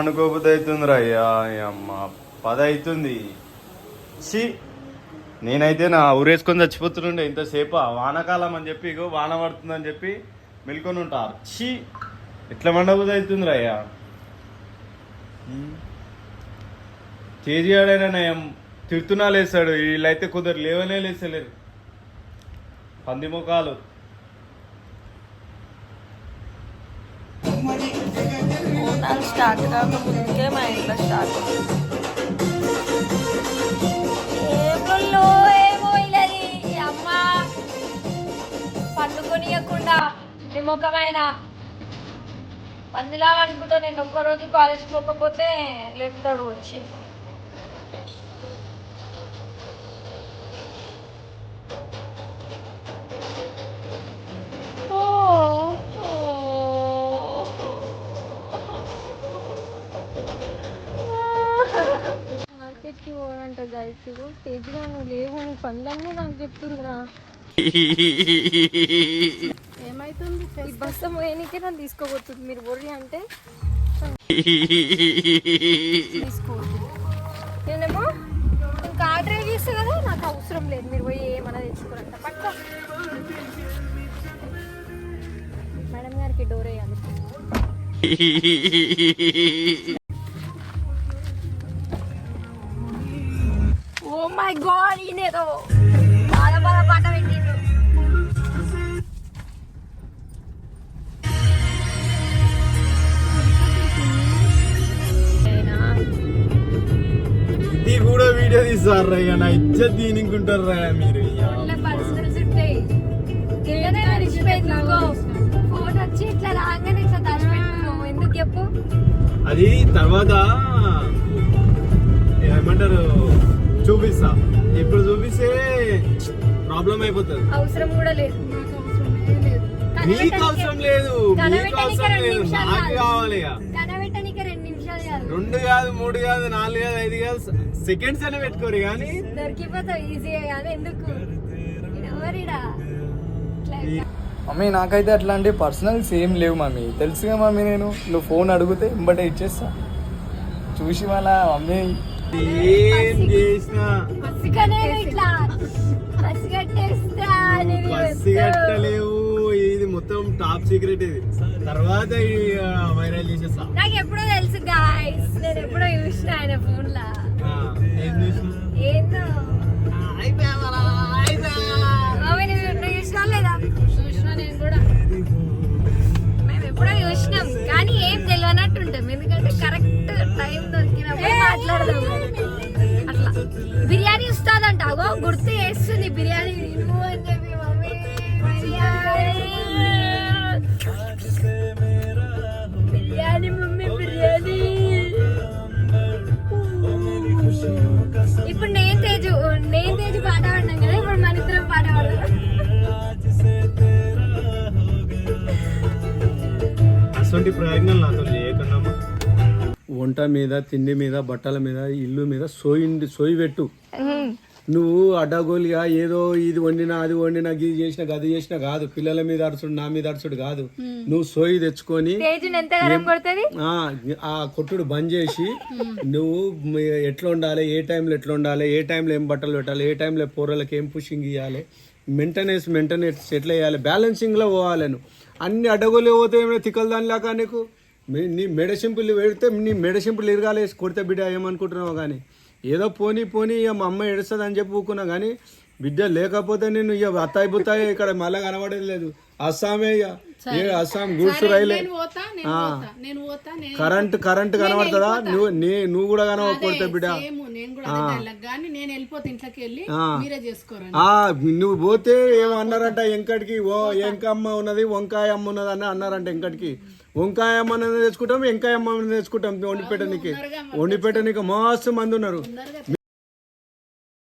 అనుకోకపోతే అవుతుందిరా అయ్యా అమ్మ 10 అవుతుంది. నేనైతే నా ఊరేసుకొని చచ్చిపోతుండే ఇంతసేపు వానాకాలం అని చెప్పి ఇగో వాన పడుతుందని చెప్పి మెలుకొని ఉంటారు. ఎట్లా మండబుద్ధి అవుతుందిరా అయ్యా. కేజీఆడైనా తిడుతున్నా లేస్తాడు, వీళ్ళైతే కుదరు లేవనే లేస్తలేరు పంది ముఖాలు. స్టార్ట్ కాకముందుకే మా ఇంట్లో స్టార్ట్ ఏమో ఇల్లది అమ్మ పండుకొనియకుండా నిమ్మకమైన పందిలా అనుకుంటా. నేను ఒక్కరోజు కాలేజ్ పోకపోతే లేపుతాడు వచ్చి. మార్కెట్కి పోవాలంట గైస్. తేజ్గా నువ్వు లేవు, పనులన్నీ నాకు చెప్తున్నా. ఏమైతుంది? ఈ బస్సు పోయనికే నన్ను తీసుకోబోతుంది. మీరు బొర్రి అంటే తీసుకోవద్దు. నేనేమో ఇంకా డ్రైవ్ చేస్తా కదా, నాకు అవసరం లేదు. మీరు పోయి ఏమన్నా తెచ్చుకోరంట. పక్క మేడం గారికి డోర్ వేయాలి. ఓ మై గాడ్, ఈయనేదో బాధ పాట పెట్టిండు. ఇది కూడా వీడియో తీస్తారు రా, నా ఇజ్జత్ దీనికుంటారు రా మీరు. ఎందుకు చెప్పు? అది తర్వాత ఏమంటారు చూపిస్తా. ఇప్పుడు చూపిస్తే ప్రాబ్లం అయిపోతుంది. అవసరం కూడా లేదు, నీకు అవసరం లేదు, నీకు అవసరం లేదు, నాకు కావాలి. 2 కాదు 3 కాదు 4 కాదు 5 కాదు సెకండ్స్ అనే పెట్టుకోరు కానీ దొరికిపోతావు ఈజీగా. కానీ ఎందుకు మమ్మీ నాకైతే అట్లాంటి పర్సనల్స్ ఏం లేవు మమ్మీ, తెలుసుగా మమ్మీ. నువ్వు ఫోన్ అడిగితే ఇంబటే ఇచ్చేస్తా. చూసి మళ్ళా మమ్మీ ఏం చేసినా పసిగట్టలేవు. ఇది మొత్తం టాప్ సీక్రెట్. ఇది తర్వాత వైరల్ చేసేస్తా. నాకు ఎప్పుడో తెలుసు గాయ్స్, నేను ఎప్పుడో చూసిన ఆయన ఫోన్ లా. ఏందో చూసినా లేదా? చూసినా నేను కూడా. మేము ఎప్పుడో చూసినాం కానీ ఏం తెలియనట్టు ఉంటాం, ఎందుకంటే కరెక్ట్ టైం దొరికినప్పుడు మాట్లాడదాం. అట్లా బిర్యానీ ఇస్తాదంట, అగో గుర్తు చేస్తుంది బిర్యానీ తిను అని చెప్పి. Mummy biryani mummy biryani. ఇప్పుడు నేను తేజు పాట పాడినాం కదా, ఇప్పుడు మన ఇద్దరం పాట పాడదాం. అసలు ప్రయత్నాలు నాతో చేయకుండా వంట మీద, తిండి మీద, బట్టల మీద, ఇల్లు మీద సోయి పెట్టు. నువ్వు అడ్డగోలిగా ఏదో ఇది వండినా అది వండినా ఇది చేసినా గది చేసినా కాదు. పిల్లల మీద అరుచుడు, నా మీద అరుచుడు కాదు. నువ్వు సోయి తెచ్చుకొని ఆ కొట్టుడు బంద్ చేసి నువ్వు ఎట్లా ఉండాలి, ఏ టైంలో ఎట్లా ఉండాలి, ఏ టైంలో ఏం బట్టలు పెట్టాలి, ఏ టైంలో పోరలకి ఏం పుషింగ్ ఇవ్వాలి, మెయింటెనెన్స్ ఎట్లా వేయాలి, బ్యాలెన్సింగ్ లో పోవాలి. నువ్వు అన్ని అడ్డగోలు పోతే ఏమైనా తిక్కలు దానిలాగా నీకు. నీ మెడసింపులు పెడితే నీ మెడసింపులు ఇరగాలి కొడితే బిడ్డ ఏమనుకుంటున్నావు. కానీ ఏదో పోనీ ఇక మా అమ్మ ఏడుస్తుంది అని చెప్పి ఊకున్నా. కానీ బిడ్డ లేకపోతే నేను ఇక అత్తాయి బుత్తాయి ఇక్కడ మళ్ళీ కనబడేది లేదు. అస్సామే ఇక అస్సాం గూడ్స్ రైలే. కరెంట్ కనబడుతుందా? నువ్వు కూడా కనబడకపోతే బిడ్డ. నువ్వు పోతే ఏమన్నారంట ఎంకటికి, ఎంకమ్మ ఉన్నది వంకాయ అమ్మ ఉన్నది అని అన్నారంట. ఎంకటికి వంకాయ అమ్మ తెచ్చుకుంటాం, ఎంకాయ అమ్మ తెచ్చుకుంటాం. వండిపెట్టనికి మస్తు మంది ఉన్నారు.